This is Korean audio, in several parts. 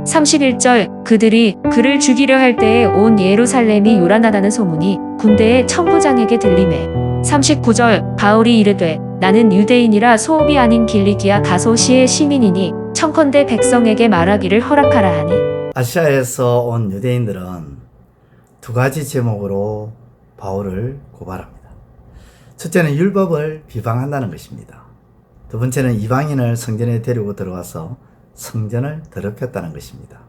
31절 그들이 그를 죽이려 할 때에 온 예루살렘이 요란하다는 소문이 군대의 천부장에게 들리매 39절 바울이 이르되 나는 유대인이라 소읍이 아닌 길리기아 다소시의 시민이니 청컨대 백성에게 말하기를 허락하라 하니. 아시아에서 온 유대인들은 두 가지 제목으로 바울을 고발합니다. 첫째는 율법을 비방한다는 것입니다. 두 번째는 이방인을 성전에 데리고 들어와서 성전을 더럽혔다는 것입니다.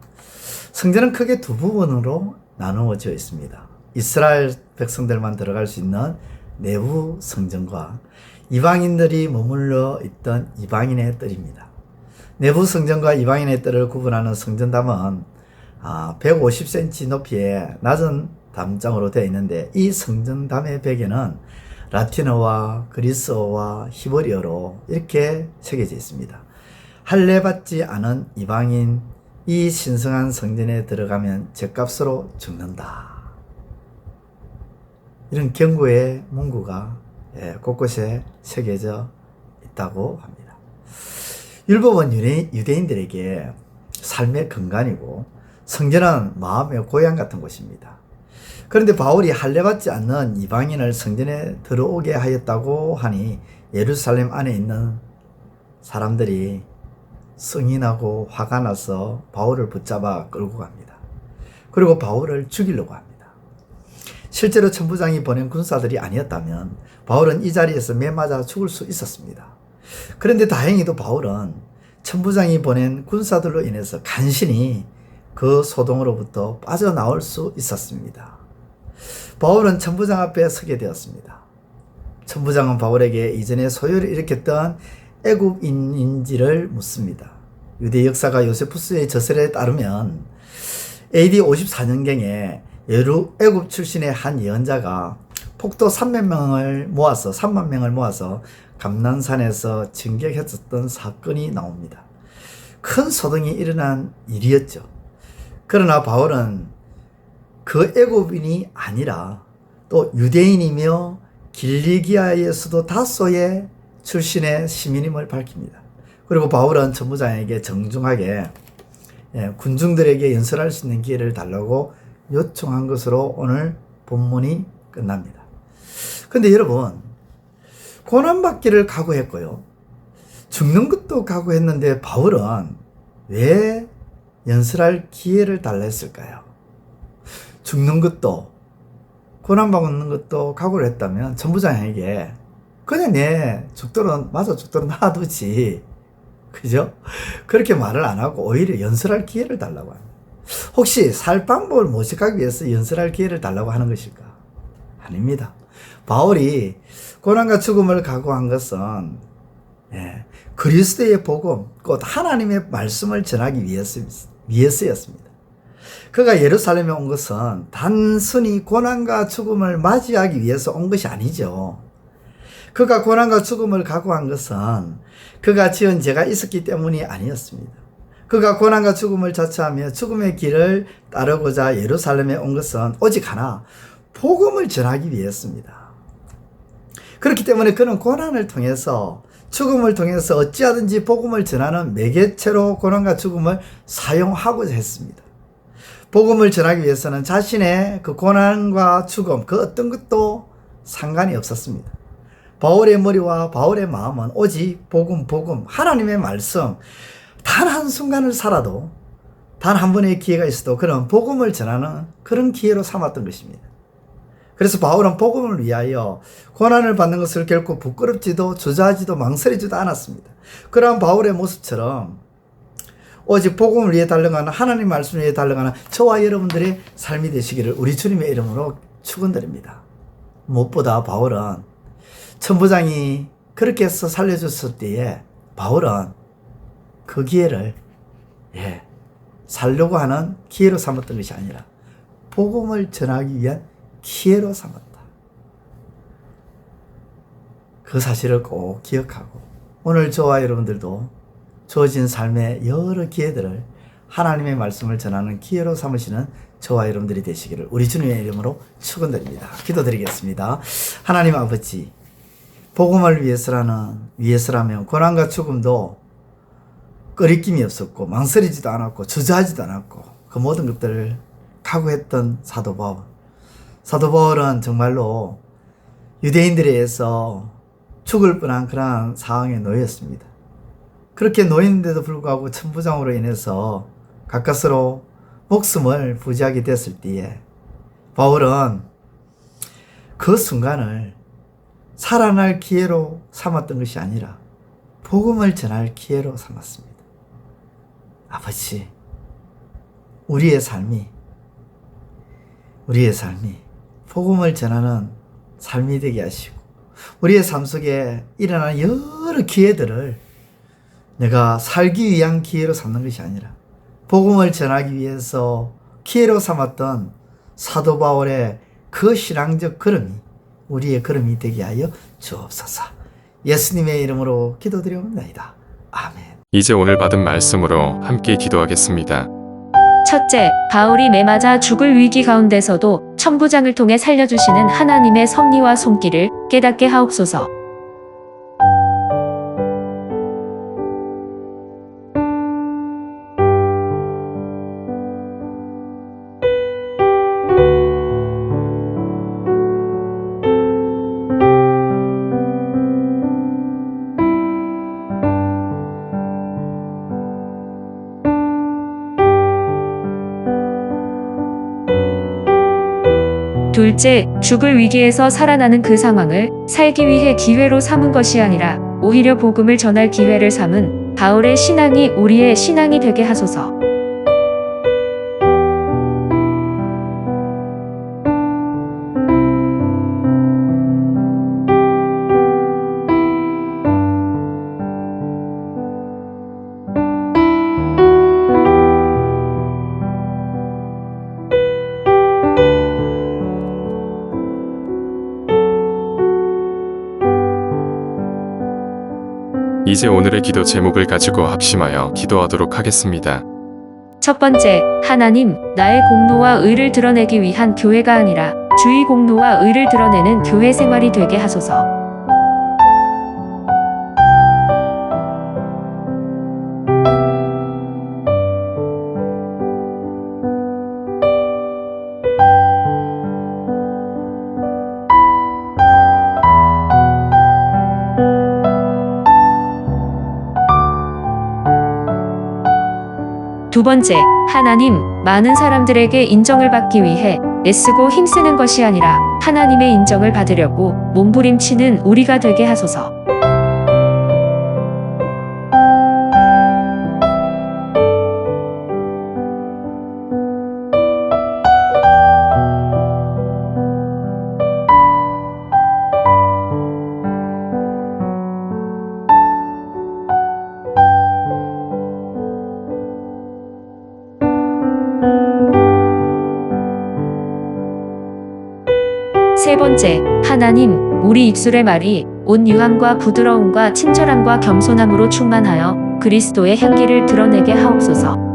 성전은 크게 두 부분으로 나누어져 있습니다. 이스라엘 백성들만 들어갈 수 있는 내부 성전과 이방인들이 머물러 있던 이방인의 뜰입니다. 내부 성전과 이방인의 뜰을 구분하는 성전담은 150cm 높이의 낮은 담장으로 되어 있는데, 이 성전담의 벽에는 라틴어와 그리스어와 히브리어로 이렇게 새겨져 있습니다. 할례받지 않은 이방인 이 신성한 성전에 들어가면 죗값으로 죽는다. 이런 경고의 문구가 곳곳에 새겨져 있다고 합니다. 율법은 유대인들에게 삶의 근간이고 성전은 마음의 고향 같은 곳입니다. 그런데 바울이 할례받지 않는 이방인을 성전에 들어오게 하였다고 하니 예루살렘 안에 있는 사람들이 성이 나고 화가 나서 바울을 붙잡아 끌고 갑니다. 그리고 바울을 죽이려고 합니다. 실제로 천부장이 보낸 군사들이 아니었다면 바울은 이 자리에서 매맞아 죽을 수 있었습니다. 그런데 다행히도 바울은 천부장이 보낸 군사들로 인해서 간신히 그 소동으로부터 빠져나올 수 있었습니다. 바울은 천부장 앞에 서게 되었습니다. 천부장은 바울에게 이전에 소요를 일으켰던 애굽인인지를 묻습니다. 유대 역사가 요세푸스의 저설에 따르면 AD 54년경에 애굽 출신의 한 예언자가 폭도 3만 명을 모아서 감난산에서 진격했었던 사건이 나옵니다. 큰 소동이 일어난 일이었죠. 그러나 바울은 그 애굽인이 아니라 또 유대인이며 길리기아의 수도 다소의 출신의 시민임을 밝힙니다. 그리고 바울은 천부장에게 정중하게 군중들에게 연설할 수 있는 기회를 달라고 요청한 것으로 오늘 본문이 끝납니다. 그런데 여러분, 고난받기를 각오했고요, 죽는 것도 각오했는데 바울은 왜 연설할 기회를 달라 했을까요? 죽는 것도 고난받는 것도 각오를 했다면 천부장에게 그냥 죽도록 놔두지, 그죠? 그렇게 말을 안 하고 오히려 연설할 기회를 달라고 합니다. 혹시 살 방법을 모색하기 위해서 연설할 기회를 달라고 하는 것일까? 아닙니다. 바울이 고난과 죽음을 각오한 것은 그리스도의 복음, 곧 하나님의 말씀을 전하기 위해서였습니다. 그가 예루살렘에 온 것은 단순히 고난과 죽음을 맞이하기 위해서 온 것이 아니죠. 그가 고난과 죽음을 각오한 것은 그가 지은 죄가 있었기 때문이 아니었습니다. 그가 고난과 죽음을 자처하며 죽음의 길을 따르고자 예루살렘에 온 것은 오직 하나, 복음을 전하기 위해서입니다. 그렇기 때문에 그는 고난을 통해서, 죽음을 통해서 어찌하든지 복음을 전하는 매개체로 고난과 죽음을 사용하고자 했습니다. 복음을 전하기 위해서는 자신의 그 고난과 죽음, 그 어떤 것도 상관이 없었습니다. 바울의 머리와 바울의 마음은 오직 복음, 하나님의 말씀, 단 한순간을 살아도, 단 한 번의 기회가 있어도 그런 복음을 전하는 그런 기회로 삼았던 것입니다. 그래서 바울은 복음을 위하여 고난을 받는 것을 결코 부끄럽지도 주저하지도 망설이지도 않았습니다. 그러한 바울의 모습처럼 오직 복음을 위해 달려가는, 하나님 말씀을 위해 달려가는 저와 여러분들의 삶이 되시기를 우리 주님의 이름으로 축원드립니다. 무엇보다 바울은 천부장이 그렇게 해서 살려줬을 때에 바울은 그 기회를 살려고 하는 기회로 삼았던 것이 아니라 복음을 전하기 위한 기회로 삼았다. 그 사실을 꼭 기억하고 오늘 저와 여러분들도 주어진 삶의 여러 기회들을 하나님의 말씀을 전하는 기회로 삼으시는 저와 여러분들이 되시기를 우리 주님의 이름으로 축원드립니다. 기도드리겠습니다. 하나님 아버지, 복음을 위해서라면 고난과 죽음도 꺼리낌이 없었고 망설이지도 않았고 주저하지도 않았고 그 모든 것들을 각오했던 사도 바울. 사도 바울은 정말로 유대인들에 의해서 죽을 뻔한 그러한 상황에 놓였습니다. 그렇게 놓였는데도 불구하고 천부장으로 인해서 가까스로 목숨을 부지하게 됐을 때에 바울은 그 순간을 살아날 기회로 삼았던 것이 아니라 복음을 전할 기회로 삼았습니다. 아버지, 우리의 삶이 복음을 전하는 삶이 되게 하시고 우리의 삶 속에 일어나는 여러 기회들을 내가 살기 위한 기회로 삼는 것이 아니라 복음을 전하기 위해서 기회로 삼았던 사도 바울의 그 신앙적 걸음이 우리의 걸음이 되게 하여 주옵소서. 예수님의 이름으로 기도드리옵나이다. 아멘. 이제 오늘 받은 말씀으로 함께 기도하겠습니다. 첫째, 바울이 매맞아 죽을 위기 가운데서도 천부장을 통해 살려주시는 하나님의 섭리와 손길을 깨닫게 하옵소서. 둘째, 죽을 위기에서 살아나는 그 상황을 살기 위해 기회로 삼은 것이 아니라 오히려 복음을 전할 기회를 삼은 바울의 신앙이 우리의 신앙이 되게 하소서. 이제 오늘의 기도 제목을 가지고 합심하여 기도하도록 하겠습니다. 첫 번째, 하나님, 나의 공로와 의를 드러내기 위한 교회가 아니라 주의 공로와 의를 드러내는 교회 생활이 되게 하소서. 두 번째, 하나님, 많은 사람들에게 인정을 받기 위해 애쓰고 힘쓰는 것이 아니라 하나님의 인정을 받으려고 몸부림치는 우리가 되게 하소서. 세 번째, 하나님, 우리 입술의 말이 온 유함과 부드러움과 친절함과 겸손함으로 충만하여 그리스도의 향기를 드러내게 하옵소서.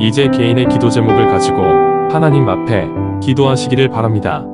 이제 개인의 기도 제목을 가지고 하나님 앞에 기도하시기를 바랍니다.